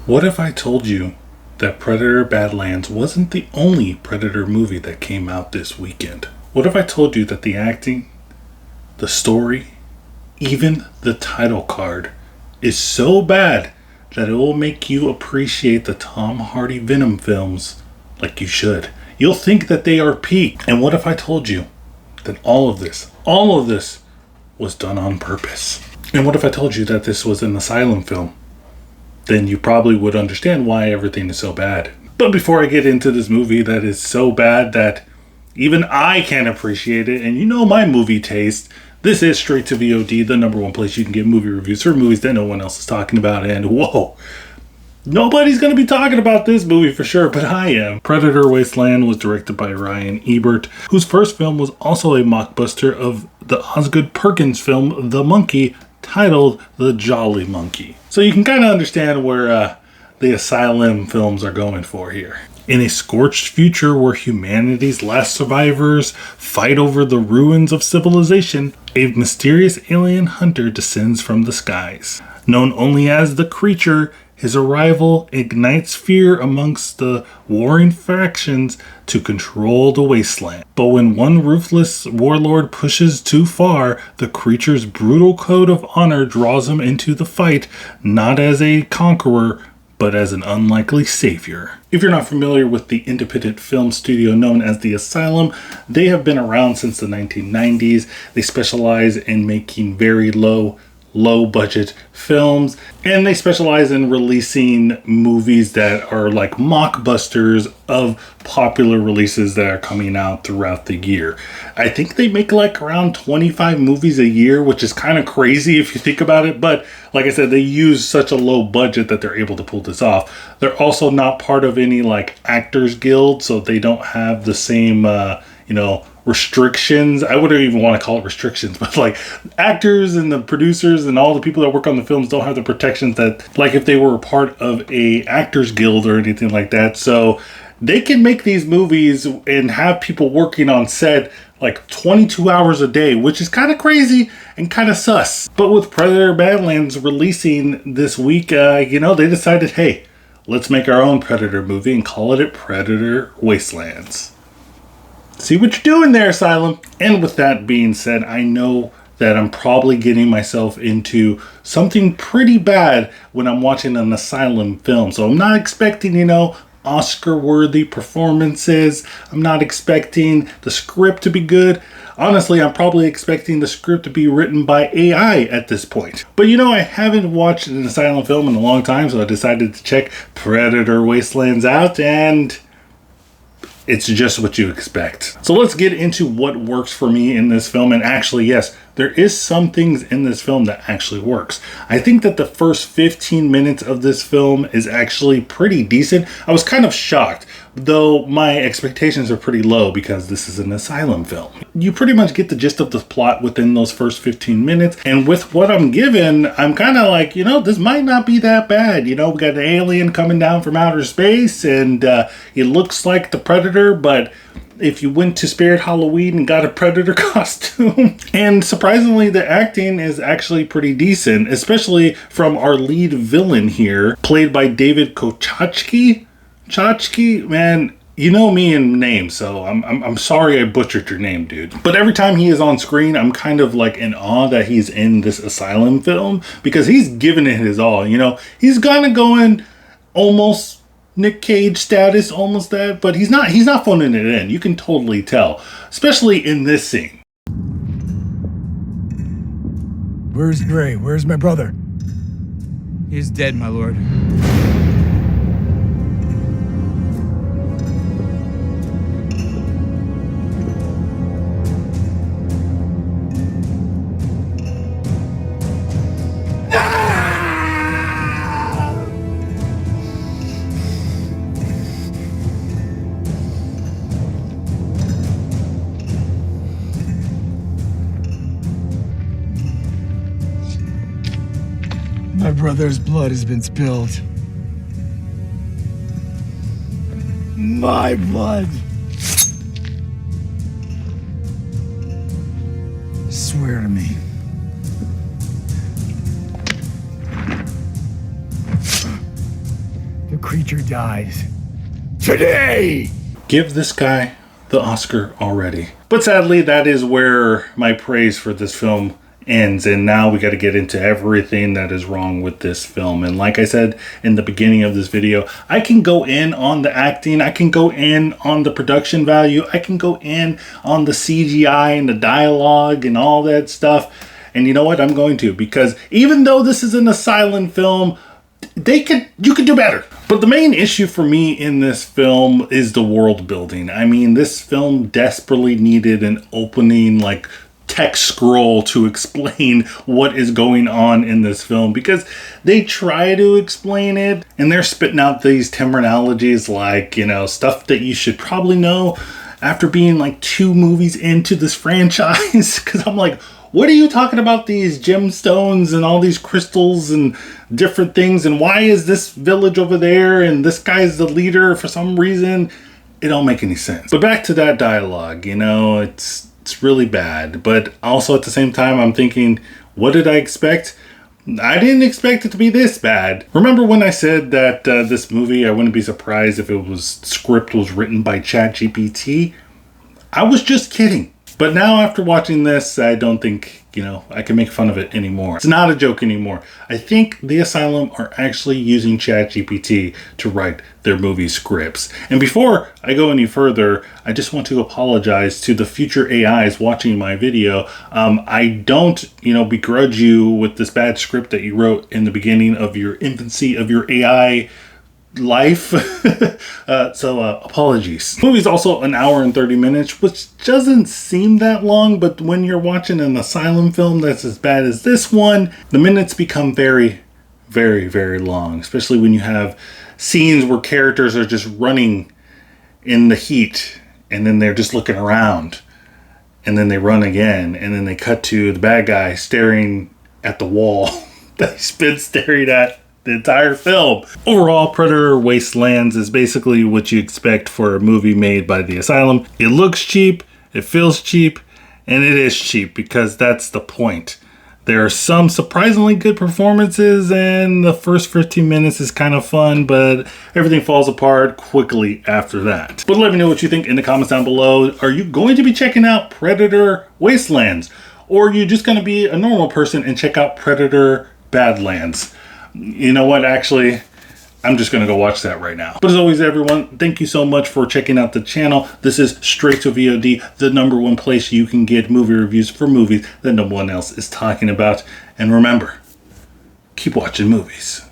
What if I told you that Predator Badlands wasn't the only Predator movie that came out this weekend? What if I told you that the acting, the story, even the title card is so bad that it will make you appreciate the Tom Hardy Venom films like you should? You'll think that they are peak. And what if I told you that all of this was done on purpose? And what if I told you that this was an Asylum film? Then you probably would understand why everything is so bad. But before I get into this movie that is so bad that even I can't appreciate it, and you know my movie taste, this is Straight to VOD, the number one place you can get movie reviews for movies that no one else is talking about. And whoa, nobody's going to be talking about this movie for sure, but I am. Predator Wasteland was directed by Ryan Ebert, whose first film was also a mockbuster of the Osgood Perkins film The Monkey, titled The Jolly Monkey. So you can kind of understand where the Asylum films are going for here. In a scorched future where humanity's last survivors fight over the ruins of civilization, a mysterious alien hunter descends from the skies. Known only as the Creature, his arrival ignites fear amongst the warring factions to control the wasteland. But when one ruthless warlord pushes too far, the Creature's brutal code of honor draws him into the fight, not as a conqueror, but as an unlikely savior. If you're not familiar with the independent film studio known as the Asylum, they have been around since the 1990s. They specialize in making very low budget films, and they specialize in releasing movies that are like mockbusters of popular releases that are coming out throughout the year. I think they make like around 25 movies a year, which is kind of crazy if you think about it, but like I said, they use such a low budget that they're able to pull this off. They're also not part of any like Actors Guild, so they don't have the same restrictions. I wouldn't even want to call it restrictions, but like actors and the producers and all the people that work on the films don't have the protections that like if they were a part of a Actors Guild or anything like that. So they can make these movies and have people working on set like 22 hours a day, which is kind of crazy and kind of sus. But with Predator Badlands releasing this week, they decided, hey, let's make our own Predator movie and call it Predator Wastelands. See what you're doing there, Asylum. And with that being said, I know that I'm probably getting myself into something pretty bad when I'm watching an Asylum film. So I'm not expecting, Oscar-worthy performances. I'm not expecting the script to be good. Honestly, I'm probably expecting the script to be written by AI at this point. But I haven't watched an Asylum film in a long time, so I decided to check Predator Wastelands out, and it's just what you expect. So let's get into what works for me in this film. And actually, yes, there is some things in this film that actually works. I think that the first 15 minutes of this film is actually pretty decent. I was kind of shocked, though my expectations are pretty low because this is an Asylum film. You pretty much get the gist of the plot within those first 15 minutes. And with what I'm given, I'm kind of like, this might not be that bad. We got an alien coming down from outer space and it looks like the Predator, but if you went to Spirit Halloween and got a Predator costume. And surprisingly, the acting is actually pretty decent, especially from our lead villain here, played by David Kochachki. Man, you know me in name, so I'm sorry I butchered your name, dude. But every time he is on screen, I'm kind of like in awe that he's in this Asylum film because he's giving it his all. He's kind of going almost Nick Cage status, almost that, but he's not phoning it in. You can totally tell, especially in this scene. Where's Gray? Where's my brother? He's dead, my lord. My brother's blood has been spilled. My blood. Swear to me. The creature dies. Today! Give this guy the Oscar already. But sadly, that is where my praise for this film ends, and now we got to get into everything that is wrong with this film. And like I said in the beginning of this video, I can go in on the acting, I can go in on the production value, I can go in on the CGI and the dialogue and all that stuff. And you know what? I'm going to, because even though this is an Asylum film, you could do better. But the main issue for me in this film is the world building. I mean, this film desperately needed an opening, like, text scroll to explain what is going on in this film, because they try to explain it and they're spitting out these terminologies like, you know, stuff that you should probably know after being like 2 movies into this franchise. Because I'm like, what are you talking about, these gemstones and all these crystals and different things, and why is this village over there and this guy's the leader for some reason? It don't make any sense. But back to that dialogue, you know, it's really bad. But also at the same time, I'm thinking, what did I expect? I didn't expect it to be this bad. Remember when I said that this movie, I wouldn't be surprised if script was written by ChatGPT? I was just kidding. But now after watching this, I don't think, you know, I can make fun of it anymore. It's not a joke anymore. I think the Asylum are actually using ChatGPT to write their movie scripts. And before I go any further, I just want to apologize to the future AIs watching my video. I don't, you know, begrudge you with this bad script that you wrote in the beginning of your infancy of your AI life. So apologies. The movie's also an hour and 30 minutes, which doesn't seem that long, but when you're watching an Asylum film that's as bad as this one, the minutes become very, very, very long, especially when you have scenes where characters are just running in the heat and then they're just looking around and then they run again and then they cut to the bad guy staring at the wall that he's been staring at the entire film. Overall, Predator Wastelands is basically what you expect for a movie made by the Asylum. It looks cheap, it feels cheap, and it is cheap because that's the point. There are some surprisingly good performances, and the first 15 minutes is kind of fun, but everything falls apart quickly after that. But let me know what you think in the comments down below. Are you going to be checking out Predator Wastelands? Or are you just going to be a normal person and check out Predator Badlands? You know what, actually, I'm just going to go watch that right now. But as always, everyone, thank you so much for checking out the channel. This is Straight to VOD, the #1 place you can get movie reviews for movies that no one else is talking about. And remember, keep watching movies.